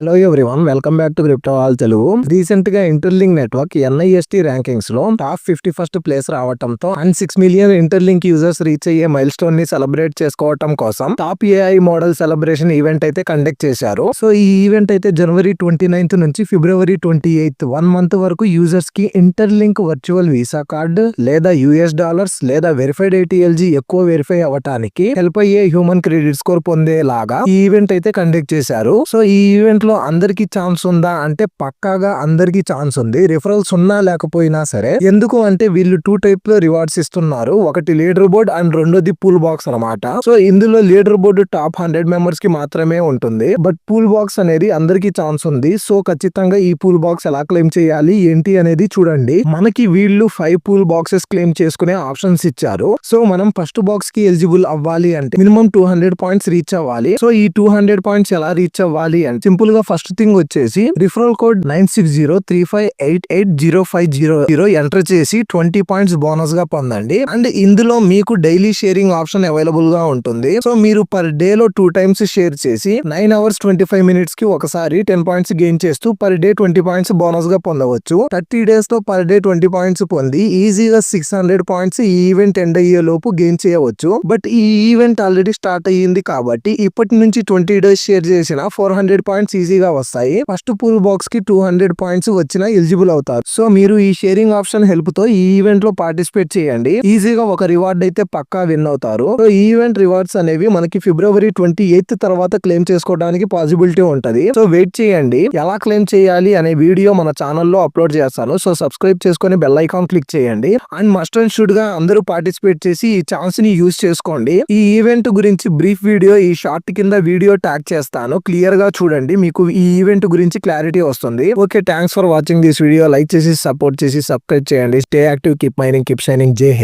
Hello everyone, welcome back to crypto all Telugu. Recent గా interlink network NIST rankings లో top 51st place రావడంతో and 6 million interlink users reach అయ్యే mile stone ని celebrate చేసుకోవడం కోసం top AI model celebration event అయితే conduct చేశారు. So ఈ ఈవెంట్ అయితే జనవరి 29th నుంచి ఫిబ్రవరి 28th 1 month వరకు యూజర్స్ కి ఇంటర్లింక్ వర్చువల్ వీసా కార్డు లేదా $US లేదా వెరిఫైడ్ ATLG ఎక్కువ వెరిఫై అవ్వటానికి హెల్ప్ అయ్యే హ్యూమన్ క్రెడిట్ స్కోర్ పొందేలాగా ఈ ఈవెంట్ అయితే కండక్ట్ చేశారు. సో ఈ ఈవెంట్ లో అందరికి ఛాన్స్ ఉందా అంటే పక్కాగా అందరికి ఛాన్స్ ఉంది. రిఫరల్స్ ఉన్నా లేకపోయినా సరే. ఎందుకు అంటే వీళ్ళు 2 టైప్ లో రివార్డ్స్ ఇస్తున్నారు. ఒకటి లీడర్ బోర్డ్ అండ్ రెండోది పూల్ బాక్స్ అనమాట. సో ఇందులో లీడర్ బోర్డు టాప్ 100 మెంబర్స్ కి మాత్రమే ఉంటుంది. బట్ పూల్ బాక్స్ అనేది అందరికి ఛాన్స్ ఉంది. సో ఖచ్చితంగా ఈ పూల్ బాక్స్ ఎలా క్లెయిమ్ చేయాలి ఏంటి అనేది చూడండి. మనకి వీళ్ళు 5 పూల్ బాక్సెస్ క్లెయిమ్ చేసుకునే ఆప్షన్స్ ఇచ్చారు. సో మనం ఫస్ట్ బాక్స్ కి ఎలిజిబుల్ అవ్వాలి అంటే మినిమం 200 పాయింట్స్ రీచ్ అవ్వాలి. సో ఈ 200 పాయింట్స్ ఎలా రీచ్ అవ్వాలి అంటే సింపుల్ గా ఫస్ట్ థింగ్ వచ్చేసి రిఫరల్ కోడ్ 9603588050 ఎంటర్ చేసి 20 పాయింట్స్ బోనస్ గా పొందండి. అండ్ ఇందులో మీకు డైలీ షేరింగ్ ఆప్షన్ అవైలబుల్ గా ఉంటుంది. సో మీరు పర్ డే లో 2 times షేర్ చేసి 9 hours 25 minutes కి ఒకసారి 10 పాయింట్స్ గెయిన్ చేస్తూ పర్ డే 20 పాయింట్స్ బోనస్ గా పొందవచ్చు. 30 days లో పర్ డే 20 పాయింట్స్ పొంది ఈజీగా 600 పాయింట్స్ ఈ ఈవెంట్ ఎండ్ అయ్యే లోపు గెయిన్ చేయవచ్చు. బట్ ఈ ఈవెంట్ ఆల్రెడీ స్టార్ట్ అయ్యింది కాబట్టి ఇప్పటి నుంచి 20 days షేర్ చేసిన 400 పాయింట్స్ ఈజీగా వస్తాయి. ఫస్ట్ పూల్ బాక్స్ కి 200 పాయింట్స్ వచ్చినా ఎలిజిబుల్ అవుతారు. సో మీరు ఈ షేరింగ్ ఆప్షన్ హెల్ప్ తో ఈ ఈవెంట్ లో పార్టిసిపేట్ చేయండి. ఈజీగా ఒక రివార్డ్ అయితే పక్కా విన్ అవుతారు. సో ఈ ఈవెంట్ రివార్డ్స్ అనేవి మనకి ఫిబ్రవరి 28th తర్వాత క్లెయిమ్ చేసుకోవడానికి పాసిబిలిటీ ఉంటది. సో వెయిట్ చేయండి. ఎలా క్లెయిమ్ చేయాలి అనే వీడియో మన ఛానల్లో అప్లోడ్ చేస్తాను. సో సబ్స్క్రైబ్ చేసుకుని బెల్ ఐకాన్ క్లిక్ చేయండి. అండ్ మస్ట్ అండ్ షుడ్ గా అందరూ పార్టిసిపేట్ చేసి ఈ ఛాన్స్ ని యూజ్ చేసుకోండి. ఈ ఈవెంట్ గురించి బ్రీఫ్ వీడియో ఈ షార్ట్ కింద వీడియో ట్యాగ్ చేస్తాను. క్లియర్ గా చూడండి. మీకు ఈ ఈవెంట్ గురించి క్లారిటీ వస్తుంది. Okay, thanks for watching this video. Like చేసి సపోర్ట్ చేసి సబ్స్క్రైబ్ చేయండి. Stay active, keep mining, keep shining. జై హింద్.